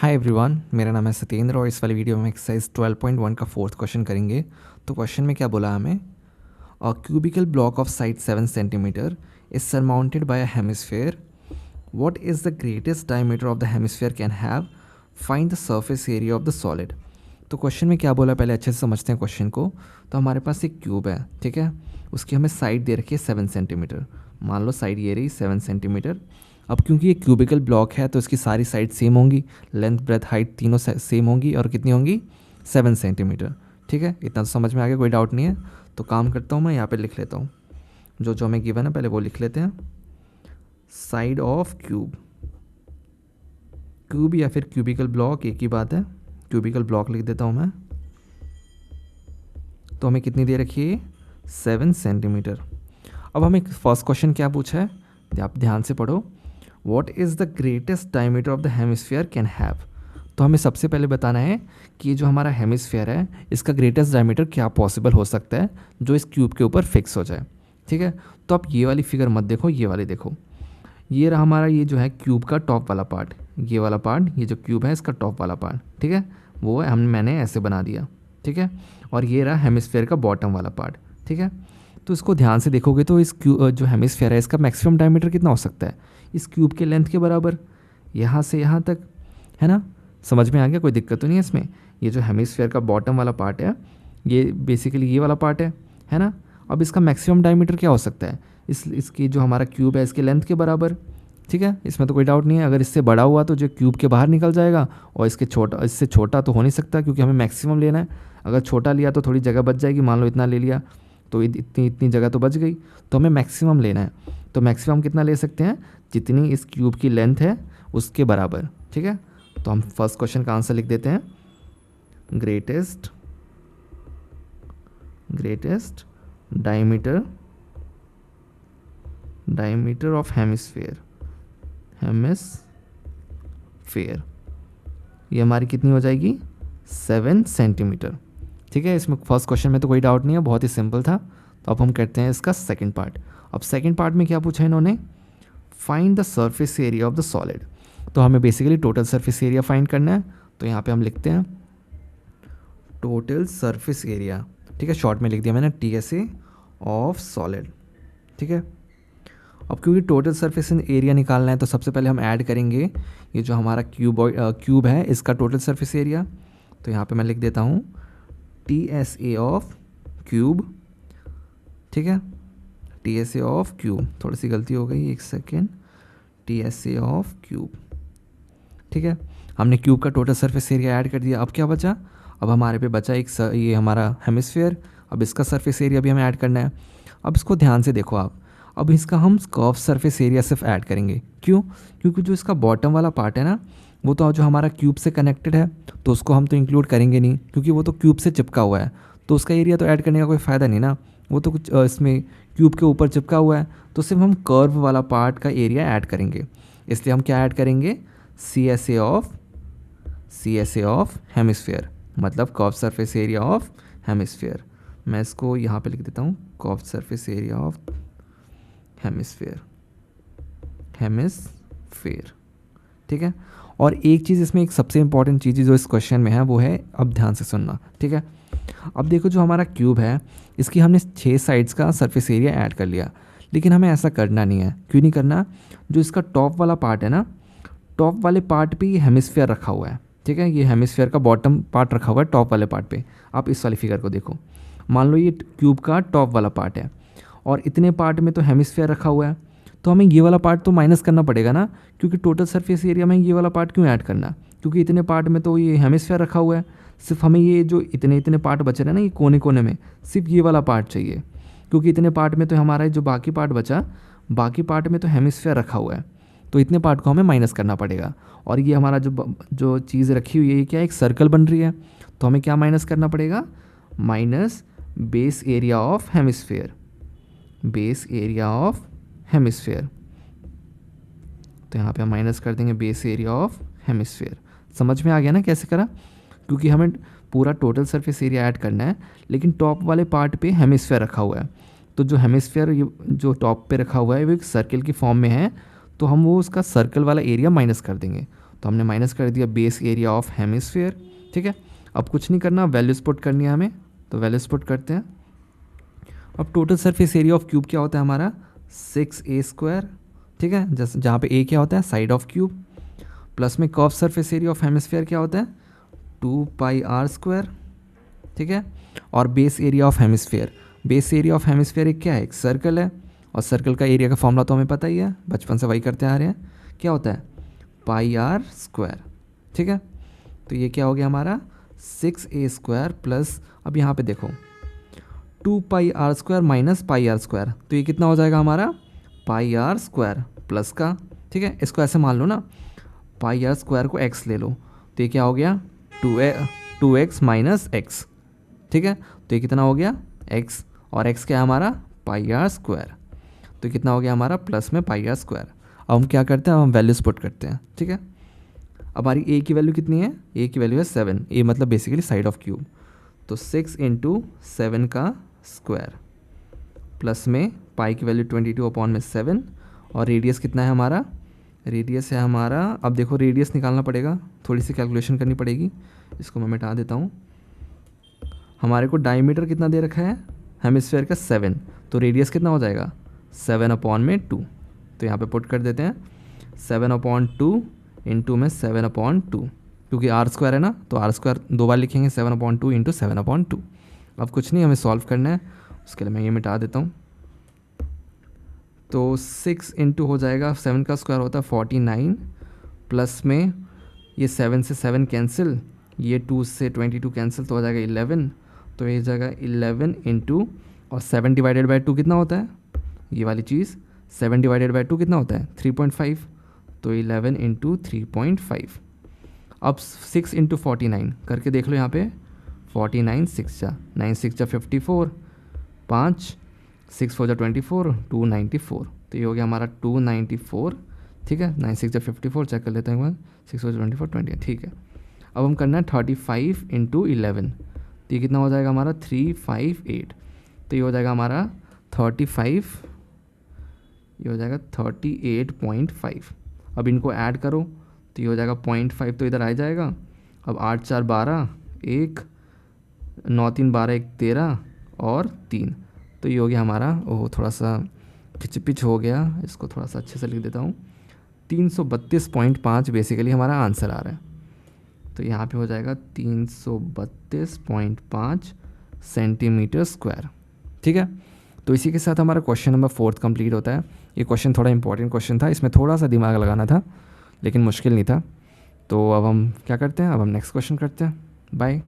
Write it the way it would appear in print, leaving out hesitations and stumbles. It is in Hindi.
हाय एवरीवन, मेरा नाम है सत्येंद्र और इस वाली वीडियो में एक्सरसाइज 12.1 का फोर्थ क्वेश्चन करेंगे। तो क्वेश्चन में क्या बोला हमें, a cubical block of side 7 centimetre is surmounted by a hemisphere. What is the greatest diameter of the hemisphere can have, find the surface area of the solid. तो क्वेश्चन में क्या बोला पहले अच्छे से समझते हैं क्वेश्चन को। तो हमारे पास एक क्यूब है, ठीक है, उसकी हमें साइड दे रखी है 7 सेंटीमीटर। मान लो साइड ये रही 7 सेंटीमीटर। अब क्योंकि ये क्यूबिकल ब्लॉक है तो इसकी सारी साइड सेम होंगी, लेंथ ब्रेथ हाइट तीनों सेम होंगी और कितनी होंगी 7 सेंटीमीटर। ठीक है, इतना तो समझ में आ गया, कोई डाउट नहीं है। तो काम करता हूँ मैं यहाँ पे लिख लेता हूँ जो जो हमें गिवन है, पहले वो लिख लेते हैं। साइड ऑफ क्यूब, क्यूब या फिर क्यूबिकल ब्लॉक एक ही बात है, क्यूबिकल ब्लॉक लिख देता हूँ मैं। तो हमें कितनी दे रखी है 7 सेंटीमीटर। अब हमें फर्स्ट क्वेश्चन क्या पूछा है, आप ध्यान से पढ़ो। What is the greatest diameter of the hemisphere can have. तो हमें सबसे पहले बताना है कि ये जो हमारा हेमिस्फीयर है इसका ग्रेटेस्ट डायमीटर क्या पॉसिबल हो सकता है जो इस क्यूब के ऊपर फिक्स हो जाए। ठीक है, तो आप ये वाली फिगर मत देखो, ये वाली देखो। ये रहा हमारा, ये जो है क्यूब का टॉप वाला पार्ट, ये वाला पार्ट, ये जो क्यूब है इसका टॉप वाला पार्ट, ठीक है, वो मैंने ऐसे बना दिया। ठीक है, और ये रहा हेमिस्फीयर का बॉटम वाला पार्ट। ठीक है, तो इसको ध्यान से देखोगे तो इस जो हेमिस्फीयर है इसका मैक्सिमम डायमीटर कितना हो सकता है, इस क्यूब के लेंथ के बराबर, यहाँ से यहाँ तक, है ना। समझ में आ गया, कोई दिक्कत तो नहीं है इसमें। ये जो हेमिस्फीयर का बॉटम वाला पार्ट है ये बेसिकली ये वाला पार्ट है ना। अब इसका मैक्सिमम डायमीटर क्या हो सकता है, इसकी जो हमारा क्यूब है इसके लेंथ के बराबर। ठीक है, इसमें तो कोई डाउट नहीं है। अगर इससे बड़ा हुआ तो जो क्यूब के बाहर निकल जाएगा, और इससे छोटा तो हो नहीं सकता क्योंकि हमें मैक्सिमम लेना है। अगर छोटा लिया तो थोड़ी जगह बच जाएगी, मान लो इतना ले लिया तो इतनी जगह तो बच गई। तो हमें मैक्सिमम लेना है, तो मैक्सिमम कितना ले सकते हैं, जितनी इस क्यूब की लेंथ है उसके बराबर। ठीक है, तो हम फर्स्ट क्वेश्चन का आंसर लिख देते हैं, ग्रेटेस्ट डायमीटर ऑफ हेमिस्फीयर ये हमारी कितनी हो जाएगी 7 सेंटीमीटर। ठीक है, इसमें फर्स्ट क्वेश्चन में तो कोई डाउट नहीं है, बहुत ही सिंपल था। तो अब हम करते हैं इसका सेकंड पार्ट। अब सेकंड पार्ट में क्या पूछा है इन्होंने, find the surface area of the solid. तो हमें basically total surface area find करना है। तो यहाँ पे हम लिखते हैं टोटल सरफेस एरिया। ठीक है, शॉर्ट में लिख दिया मैंने TSA ऑफ सॉलिड। ठीक है, अब क्योंकि टोटल सरफेस एरिया निकालना है तो सबसे पहले हम ऐड करेंगे ये जो हमारा क्यूब है इसका टोटल सरफेस एरिया। तो यहाँ पे मैं लिख देता हूँ TSA ऑफ क्यूब। ठीक है, TSA ऑफ क्यूब, थोड़ी सी गलती हो गई, एक सेकेंड, TSA ऑफ क्यूब। ठीक है, हमने क्यूब का टोटल सरफेस एरिया ऐड कर दिया। अब क्या बचा, अब हमारे पे बचा ये हमारा हेमिस्फीयर। अब इसका सरफेस एरिया भी हमें ऐड करना है। अब इसको ध्यान से देखो आप, अब इसका हम कर्व सरफेस एरिया सिर्फ ऐड करेंगे। क्यों, क्योंकि जो इसका बॉटम वाला पार्ट है ना वो तो जो हमारा क्यूब से कनेक्टेड है तो उसको हम तो इंक्लूड करेंगे नहीं क्योंकि वो तो क्यूब से चिपका हुआ है, तो उसका एरिया तो ऐड करने का कोई फ़ायदा नहीं ना, वो तो कुछ इसमें क्यूब के ऊपर चिपका हुआ है। तो सिर्फ हम कर्व वाला पार्ट का एरिया ऐड करेंगे। इसलिए हम क्या ऐड करेंगे, CSA ऑफ हेमिस्फीयर, मतलब curve surface area of hemisphere. मैं इसको यहाँ पे लिख देता हूँ, curve surface area of hemisphere. ठीक है, और एक चीज़ इसमें, एक सबसे इंपॉर्टेंट चीज़ जो इस क्वेश्चन में है वो है, अब ध्यान से सुनना। ठीक है, अब देखो जो हमारा क्यूब है इसकी हमने 6 साइड्स का सरफेस एरिया ऐड कर लिया, लेकिन हमें ऐसा करना नहीं है। क्यों नहीं करना, जो इसका टॉप वाला पार्ट है ना, टॉप वाले पार्ट पे ये हेमिस्फीयर रखा हुआ है। ठीक है, ये हेमिस्फीयर का बॉटम पार्ट रखा हुआ है टॉप वाले पार्ट पे। आप इस वाली फिगर को देखो, मान लो ये क्यूब का टॉप वाला पार्ट है और इतने पार्ट में तो हेमिस्फीयर रखा हुआ है, तो हमें ये वाला पार्ट तो माइनस करना पड़ेगा ना, क्योंकि टोटल सरफेस एरिया में ये वाला पार्ट क्यों ऐड करना, क्योंकि इतने पार्ट में तो ये हेमिस्फीयर रखा हुआ है। सिर्फ हमें ये जो इतने पार्ट बचे रहे ना, ये कोने कोने में सिर्फ ये वाला पार्ट चाहिए, क्योंकि इतने पार्ट में तो हमारा जो बाकी पार्ट बचा, बाकी पार्ट में तो हेमिस्फीयर रखा हुआ है, तो इतने पार्ट को हमें माइनस करना पड़ेगा। और ये हमारा जो चीज़ रखी हुई है ये क्या, एक सर्कल बन रही है, तो हमें क्या माइनस करना पड़ेगा, minus base area of hemisphere. तो यहाँ पे हम माइनस कर देंगे बेस एरिया ऑफ हेमिस्फीयर। समझ में आ गया ना कैसे करा, क्योंकि हमें पूरा टोटल सरफेस एरिया ऐड करना है, लेकिन टॉप वाले पार्ट पे हेमिस्फीयर रखा हुआ है। तो जो हेमिस्फीयर जो टॉप पे रखा हुआ है वो एक सर्कल की फॉर्म में है, तो हम वो उसका सर्कल वाला एरिया माइनस कर देंगे। तो हमने माइनस कर दिया बेस एरिया ऑफ हेमिस्फीयर। ठीक है, अब कुछ नहीं करना, वैल्यूज पुट करनी है हमें, तो वैल्यूज पुट करते हैं। अब total surface area of cube क्या होता है हमारा 6a²। ठीक है, जैसे जहाँ पे a क्या होता है साइड ऑफ क्यूब, प्लस में curve surface area of hemisphere क्या होता है 2πr²। ठीक है, और base area of hemisphere, base area of hemisphere एक क्या है, एक सर्कल है, और सर्कल का एरिया का फॉर्मूला तो हमें पता ही है, बचपन से वही करते आ रहे हैं, क्या होता है πr²। ठीक है, तो ये क्या हो गया हमारा 6a² प्लस, अब यहाँ पे देखो 2πr² माइनस πr², तो ये कितना हो जाएगा हमारा πr² प्लस का। ठीक है, इसको ऐसे मान लो ना, πr² को x ले लो, तो ये क्या हो गया 2x माइनस x। ठीक है, तो ये कितना हो गया x, और x क्या है हमारा πr², तो कितना हो गया हमारा प्लस में πr²। अब हम क्या करते हैं, हम वैल्यूज पुट करते हैं। ठीक है, अब हमारी a की वैल्यू कितनी है, a की वैल्यू है 7, a मतलब बेसिकली साइड ऑफ क्यूब, तो 6 × 7 का स्क्वायर प्लस में पाई की वैल्यू 22/7, और रेडियस कितना है हमारा, रेडियस है हमारा, अब देखो रेडियस निकालना पड़ेगा, थोड़ी सी कैलकुलेशन करनी पड़ेगी, इसको मैं मिटा देता हूँ। हमारे को डायमीटर कितना दे रखा है हेमिस्फीयर का 7, तो रेडियस कितना हो जाएगा 7/2, तो यहाँ पे पुट कर देते हैं 7/2 इंटू में 7/2, क्योंकि r² है ना, तो r² 2 बार लिखेंगे 7/2 इंटू 7/2। अब कुछ नहीं, हमें सॉल्व करना है, उसके लिए मैं ये मिटा देता हूँ। तो 6 इंटू हो जाएगा 7 का स्क्वायर होता है 49, प्लस में ये 7 से 7 कैंसिल, ये 2 से 22 कैंसिल, तो हो जाएगा 11, तो ये जगह 11 इंटू, और 7 डिवाइडेड बाई 2 कितना होता है, ये वाली चीज़ 7 डिवाइडेड बाई 2 कितना होता है 3.5, तो 11 इंटू 3.5। अब 6 इंटू 49 करके देख लो यहाँ पे, 49 6 जा 9 6 जा 54, 5 6 4 जा 24, 294, तो ये हो गया हमारा 294। ठीक है, 9 6 जा 54, चेक कर लेते हैं एक बार, 6 4 जा 24 20। ठीक है, अब हम करना है 35 इंटू 11, तो ये कितना हो जाएगा हमारा 358, तो ये हो जाएगा हमारा 35, ये हो जाएगा 38.5। अब इनको ऐड करो तो ये हो जाएगा 0.5, तो इधर आ जाएगा। अब 8 4 12, 1 9 3 12 1 13 और 3, तो ये हो गया हमारा, ओह थोड़ा सा खिचपिच हो गया, इसको थोड़ा सा अच्छे से लिख देता हूँ, 332.5 बेसिकली हमारा आंसर आ रहा है। तो यहाँ पे हो जाएगा 332.5 सेंटीमीटर स्क्वायर। ठीक है, तो इसी के साथ हमारा क्वेश्चन नंबर 4 कंप्लीट होता है। ये क्वेश्चन थोड़ा इंपॉर्टेंट क्वेश्चन था, इसमें थोड़ा सा दिमाग लगाना था, लेकिन मुश्किल नहीं था। तो अब हम क्या करते हैं, अब हम नेक्स्ट क्वेश्चन करते हैं। बाय।